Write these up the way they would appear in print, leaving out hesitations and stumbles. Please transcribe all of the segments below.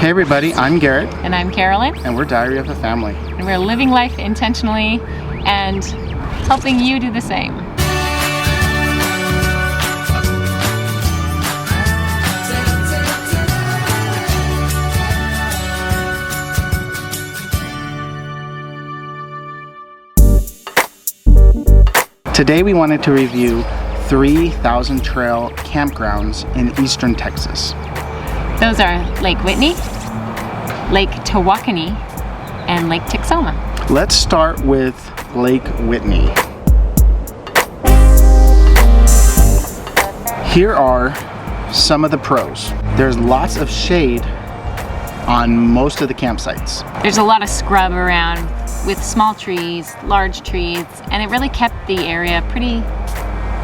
Hey everybody, I'm Garrett. And I'm Carolyn. And we're Diary of a Family. And we're living life intentionally and helping you do the same. Today we wanted to review 3,000 trail campgrounds in eastern Texas. Those are Lake Whitney, Lake Tawakoni, and Lake Texoma. Let's start with Lake Whitney. Here are some of the pros. There's lots of shade on most of the campsites. There's a lot of scrub around with small trees, large trees, and it really kept the area pretty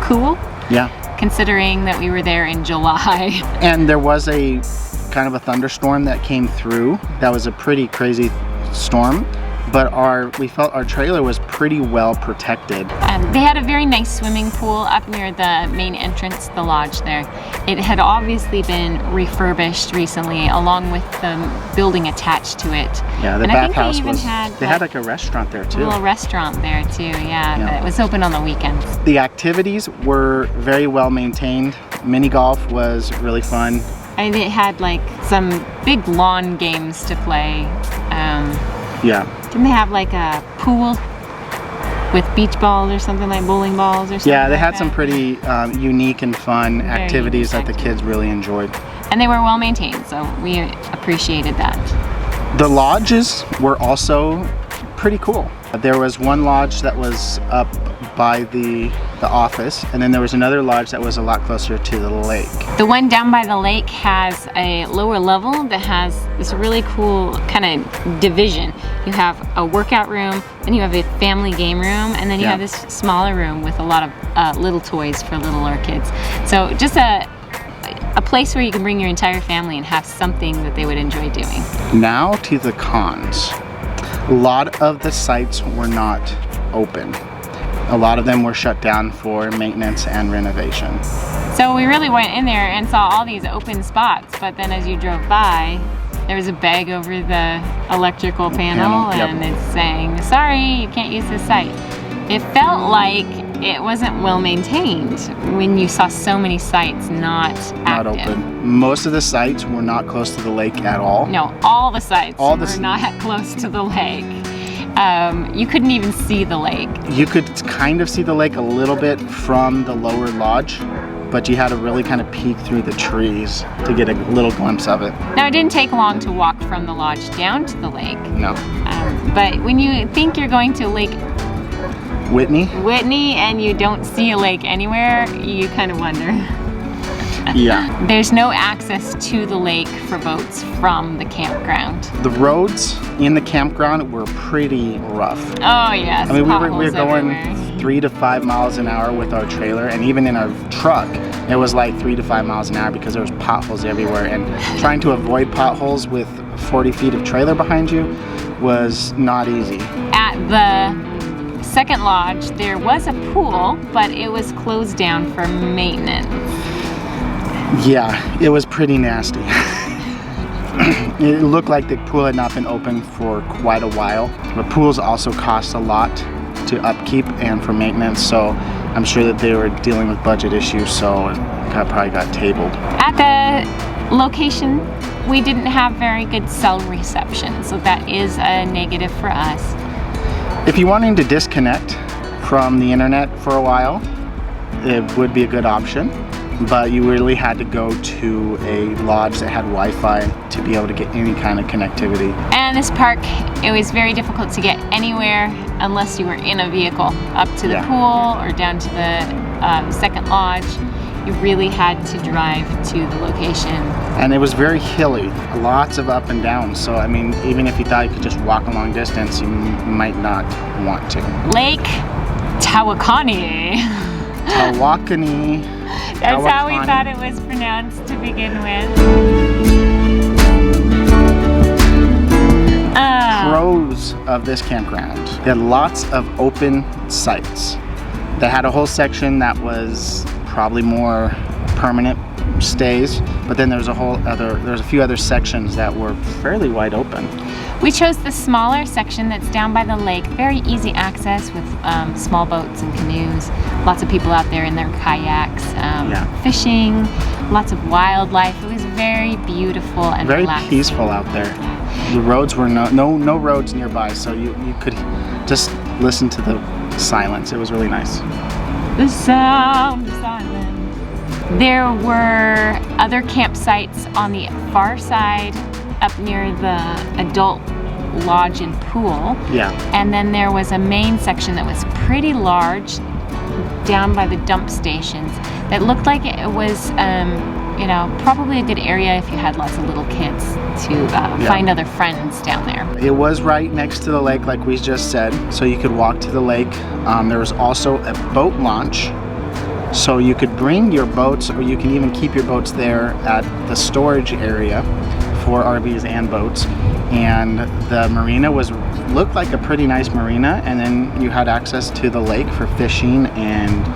cool. Yeah. Considering that we were there in July. And there was a kind of a thunderstorm that came through. That was a pretty crazy storm, but we felt our trailer was pretty well protected. They had a very nice swimming pool up near the main entrance, the lodge there. It had obviously been refurbished recently, along with the building attached to it. Yeah, the bathhouse was, they had like a restaurant there too. A little restaurant there too, yeah. But it was open on the weekends. The activities were very well maintained. Mini golf was really fun. And it had like some big lawn games to play. Yeah. Didn't they have like a pool with beach balls or something, like bowling balls or something? Yeah, they had some pretty unique and fun activities that the kids really enjoyed. And they were well maintained, so we appreciated that. The lodges were also pretty cool. There was one lodge that was up by the office, and then there was another lodge that was a lot closer to the lake. The one down by the lake has a lower level that has this really cool kind of division. You have a workout room, then you have a family game room, and then you have this smaller room with a lot of little toys for littler kids. So just a place where you can bring your entire family and have something that they would enjoy doing. Now to the cons. A lot of the sites were not open. A lot of them were shut down for maintenance and renovation. So we really went in there and saw all these open spots, but then as you drove by, there was a bag over the electrical panel and it's saying, sorry, you can't use this site. It felt like it wasn't well maintained when you saw so many sites not active. Open. Most of the sites were not close to the lake at all. No, all the sites were not close to the lake. You couldn't even see the lake. You could kind of see the lake a little bit from the lower lodge, but you had to really kind of peek through the trees to get a little glimpse of it. Now, it didn't take long to walk from the lodge down to the lake. No. But when you think you're going to Lake Whitney and you don't see a lake anywhere, you kind of wonder. Yeah. There's no access to the lake for boats from the campground. The roads in the campground were pretty rough. Oh yes. I mean, we were going 3 to 5 miles an hour with our trailer, and even in our truck, it was like 3 to 5 miles an hour because there was potholes everywhere. And trying to avoid potholes with 40 feet of trailer behind you was not easy. At the second lodge, there was a pool, but it was closed down for maintenance. Yeah, it was pretty nasty. It looked like the pool had not been open for quite a while. But pools also cost a lot to upkeep and for maintenance, so I'm sure that they were dealing with budget issues, so it probably got tabled. At the location, we didn't have very good cell reception, so that is a negative for us. If you're wanting to disconnect from the internet for a while, it would be a good option, but you really had to go to a lodge that had Wi-Fi to be able to get any kind of connectivity. And this park, it was very difficult to get anywhere unless you were in a vehicle, up to the pool or down to the second lodge. You really had to drive to the location. And it was very hilly, lots of up and down. So, I mean, even if you thought you could just walk a long distance, you might not want to. Lake Tawakoni. Tawakoni. That's how we thought it was pronounced to begin with. Pros of this campground. They had lots of open sites. They had a whole section that was probably more permanent stays, but then there's a few other sections that were fairly wide open. We chose the smaller section that's down by the lake. Very easy access with small boats and canoes. Lots of people out there in their kayaks, fishing, lots of wildlife. It was very beautiful and very relaxing. Peaceful out there. The roads were no roads nearby, so you could just listen to the silence. It was really nice. The sound of silence. There were other campsites on the far side up near the adult lodge and pool. Yeah. And then there was a main section that was pretty large down by the dump stations that looked like it was you know, probably a good area if you had lots of little kids to find other friends down there. It was right next to the lake, like we just said, so you could walk to the lake. There was also a boat launch, so you could bring your boats, or you can even keep your boats there at the storage area for RVs and boats. And the marina looked like a pretty nice marina, and then you had access to the lake for fishing and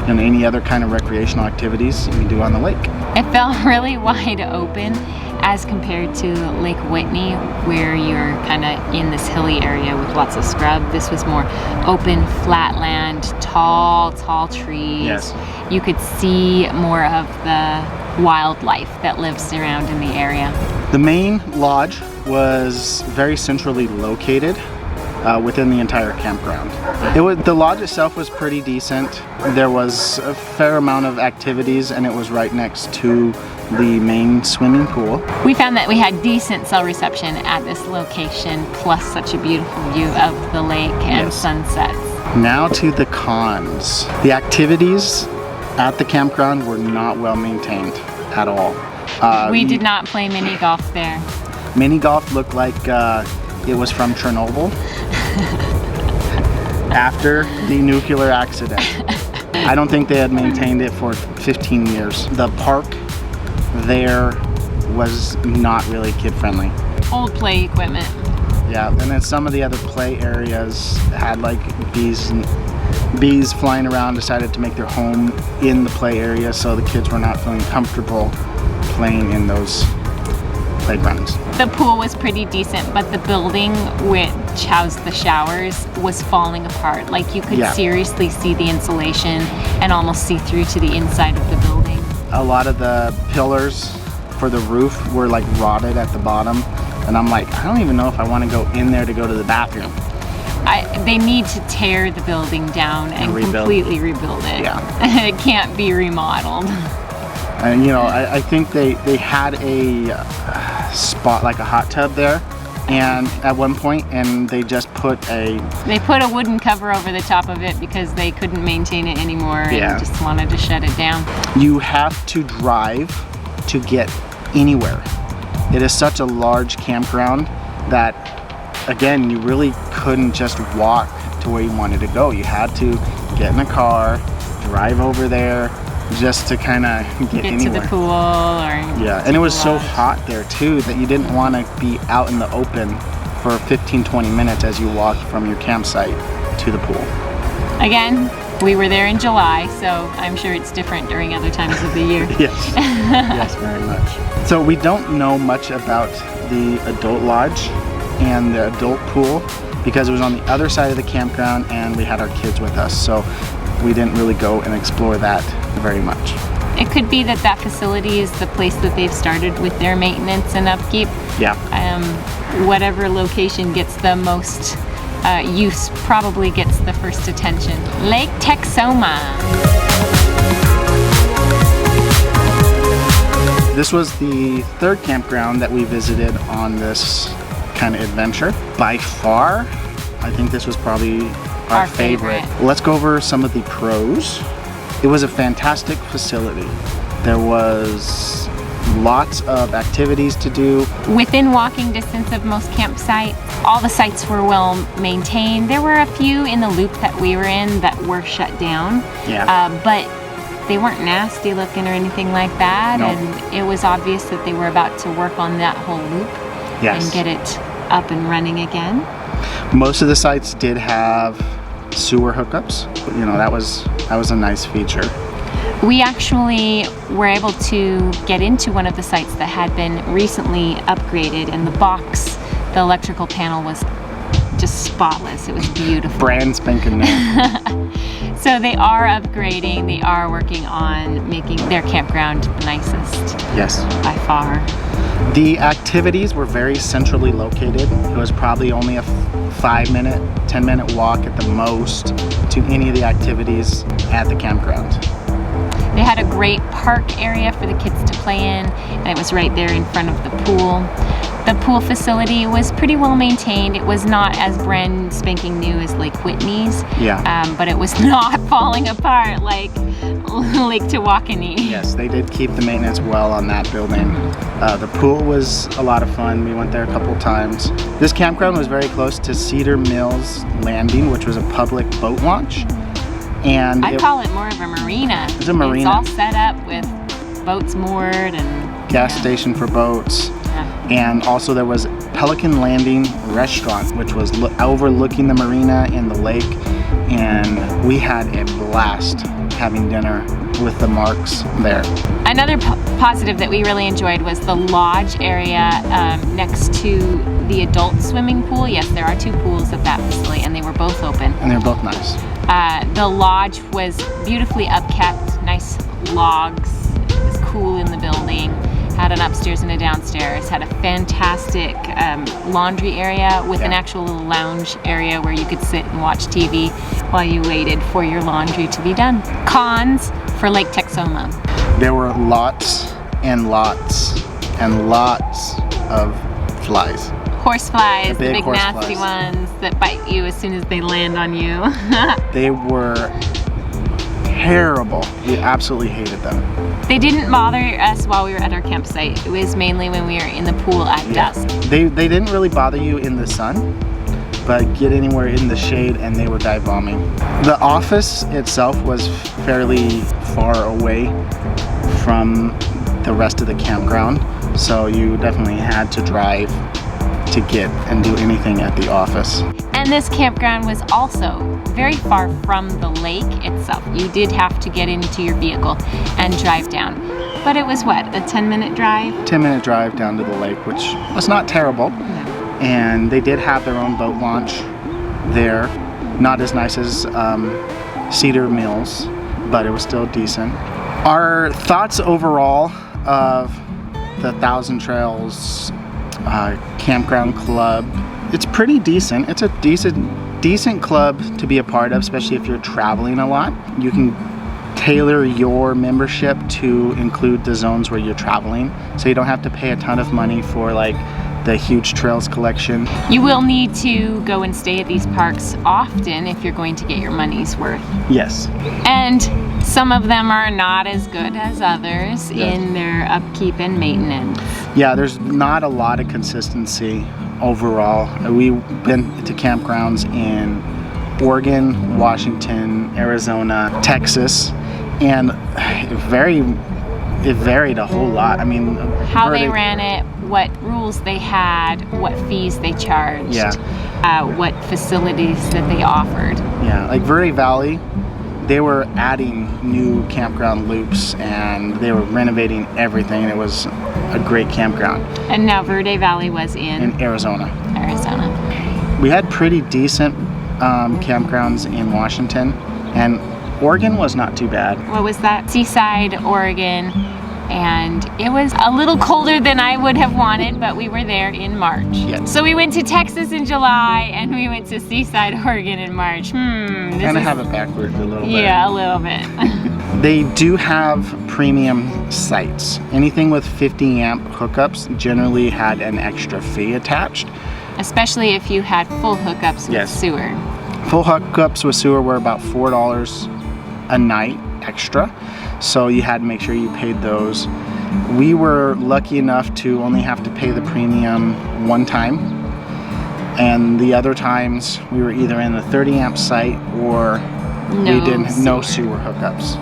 any other kind of recreational activities you can do on the lake. It felt really wide open as compared to Lake Whitney, where you're kind of in this hilly area with lots of scrub. This was more open, flat land, tall trees. Yes. You could see more of the wildlife that lives around in the area. The main lodge was very centrally located within the entire campground. The lodge itself was pretty decent. There was a fair amount of activities, and it was right next to the main swimming pool. We found that we had decent cell reception at this location, plus such a beautiful view of the lake and sunsets. Now to the cons. The activities at the campground were not well maintained at all. We did not play mini golf there. Mini golf looked like it was from Chernobyl after the nuclear accident. I don't think they had maintained it for 15 years. The park there was not really kid-friendly. Old play equipment. Yeah, and then some of the other play areas had like bees flying around, decided to make their home in the play area, so the kids were not feeling comfortable playing in those playgrounds. The pool was pretty decent, but the building which housed the showers was falling apart. Like you could seriously see the insulation and almost see through to the inside of the building. A lot of the pillars for the roof were like rotted at the bottom, and I'm like, I don't even know if I want to go in there to go to the bathroom. They need to tear the building down and completely rebuild it. Yeah. It can't be remodeled. And I think they had a spot, like a hot tub there, and at one point, and they just put a wooden cover over the top of it because they couldn't maintain it anymore and just wanted to shut it down. You have to drive to get anywhere. It is such a large campground that, again, you really couldn't just walk to where you wanted to go. You had to get in a car, drive over there, just to kind of get anywhere. To the pool or and it was so hot there too that you didn't want to be out in the open for 15-20 minutes as you walked from your campsite to the pool. Again, we were there in July, so I'm sure it's different during other times of the year. Yes, yes, very much. So we don't know much about the adult lodge and the adult pool because it was on the other side of the campground and we had our kids with us, so we didn't really go and explore that very much. It could be that facility is the place that they've started with their maintenance and upkeep. Yeah. Whatever location gets the most use probably gets the first attention. Lake Texoma. This was the third campground that we visited on this kind of adventure. By far, I think this was probably our favorite. Let's go over some of the pros. It was a fantastic facility. There was lots of activities to do. Within walking distance of most campsites, all the sites were well maintained. There were a few in the loop that we were in that were shut down. Yeah. But they weren't nasty looking or anything like that. No. And it was obvious that they were about to work on that whole loop and get it up and running again. Most of the sites did have sewer hookups. That was a nice feature. We actually were able to get into one of the sites that had been recently upgraded, and the electrical panel was just spotless. It was beautiful. Brand spanking new. So they are upgrading. They are working on making their campground the nicest. Yes. By far. The activities were very centrally located. It was probably only a 5-minute, 10-minute walk at the most to any of the activities at the campground. They had a great park area for the kids to play in, and it was right there in front of the pool. The pool facility was pretty well maintained. It was not as brand spanking new as Lake Whitney's, but it was not falling apart like Lake Tawakoni. Yes, they did keep the maintenance well on that building. The pool was a lot of fun. We went there a couple times. This campground was very close to Cedar Mills Landing, which was a public boat launch. And I call it more of a marina. It's a marina. It's all set up with boats moored and gas station for boats. And also there was Pelican Landing Restaurant, which was overlooking the marina and the lake. And we had a blast having dinner with the Marks there. Another positive that we really enjoyed was the lodge area next to the adult swimming pool. Yes, there are 2 pools at that facility, and they were both open. And they're both nice. The lodge was beautifully upkept, nice logs. It was cool in the building. Had an upstairs and a downstairs. Had a fantastic laundry area with an actual little lounge area where you could sit and watch TV while you waited for your laundry to be done. Cons for Lake Texoma. There were lots and lots and lots of flies. Horse flies, the big horse nasty flies. ones that bite you as soon as they land on you. They were terrible. We absolutely hated them. They didn't bother us while we were at our campsite. It was mainly when we were in the pool at dusk. They didn't really bother you in the sun, but get anywhere in the shade and they were dive bombing. The office itself was fairly far away from the rest of the campground, so you definitely had to drive to get and do anything at the office. And this campground was also very far from the lake itself. You did have to get into your vehicle and drive down. But it was what, a 10-minute drive? 10-minute drive down to the lake, which was not terrible. No. And they did have their own boat launch there. Not as nice as Cedar Mills, but it was still decent. Our thoughts overall of the Thousand Trails Campground Club, it's pretty decent. It's a decent club to be a part of, especially if you're traveling a lot. You can tailor your membership to include the zones where you're traveling, so you don't have to pay a ton of money for like the huge trails collection. You will need to go and stay at these parks often if you're going to get your money's worth. Yes. And some of them are not as good as others in their upkeep and maintenance. Yeah, there's not a lot of consistency overall. We've been to campgrounds in Oregon, Washington, Arizona, Texas, and it varied a whole lot. I mean, how they ran it, what rules they had, what fees they charged, what facilities that they offered. Yeah, like Verde Valley, they were adding new campground loops and they were renovating everything, and it was a great campground. And now Verde Valley was in Arizona. Arizona. We had pretty decent campgrounds in Washington, and Oregon was not too bad. What was that? Seaside, Oregon. And it was a little colder than I would have wanted, but we were there in March. Yes. So we went to Texas in July, and we went to Seaside, Oregon in March. Kind of have it backwards a little bit. Yeah, a little bit. They do have premium sites. Anything with 50 amp hookups generally had an extra fee attached. Especially if you had full hookups with sewer. Full hookups with sewer were about $4 a night extra, so you had to make sure you paid those. We were lucky enough to only have to pay the premium one time, and the other times we were either in the 30 amp site or we did no sewer hookups,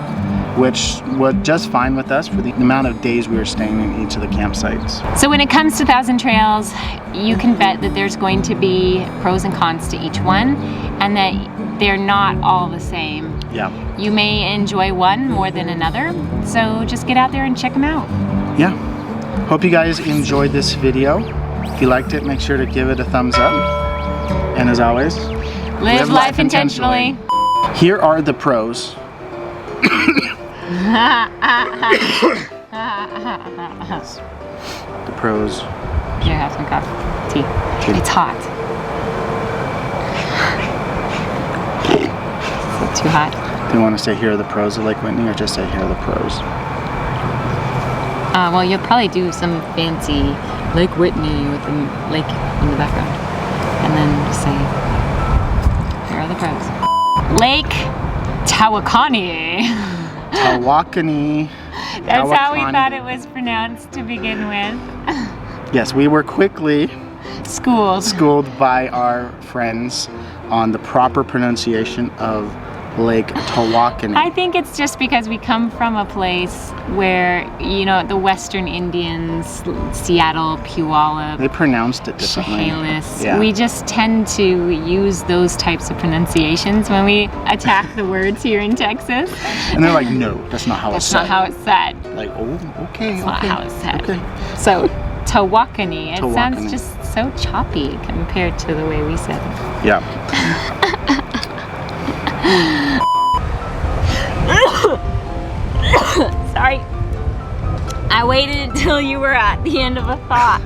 which was just fine with us for the amount of days we were staying in each of the campsites. So when it comes to Thousand Trails, you can bet that there's going to be pros and cons to each one, and that they're not all the same Yeah. You may enjoy one more than another, so just get out there and check them out. Yeah. Hope you guys enjoyed this video. If you liked it, make sure to give it a thumbs up. And as always, Live life intentionally. Here are the pros. The pros. Here, have some coffee. Tea. It's hot. Is it too hot? Do you want to say here are the pros of Lake Whitney or just say here are the pros? Well, you'll probably do some fancy Lake Whitney with the lake in the background. And then just say, here are the pros. Lake Tawakoni. Tawakoni. That's how we thought it was pronounced to begin with. Yes, we were quickly schooled by our friends on the proper pronunciation of Lake Tawakoni. I think it's just because we come from a place where, you know, the Western Indians, Seattle, Puyallup, They pronounced it differently. Chehalis, Yeah. we just tend to use those types of pronunciations when we attack the words here in Texas. And they're like, no, that's not how it's said. That's not how it's said. Like, oh, okay, That's not how it's said. Okay. So, Tawakoni, it Tawakoni. sounds just so choppy compared to the way we said it. Yeah. Sorry. I waited until you were at the end of a thought.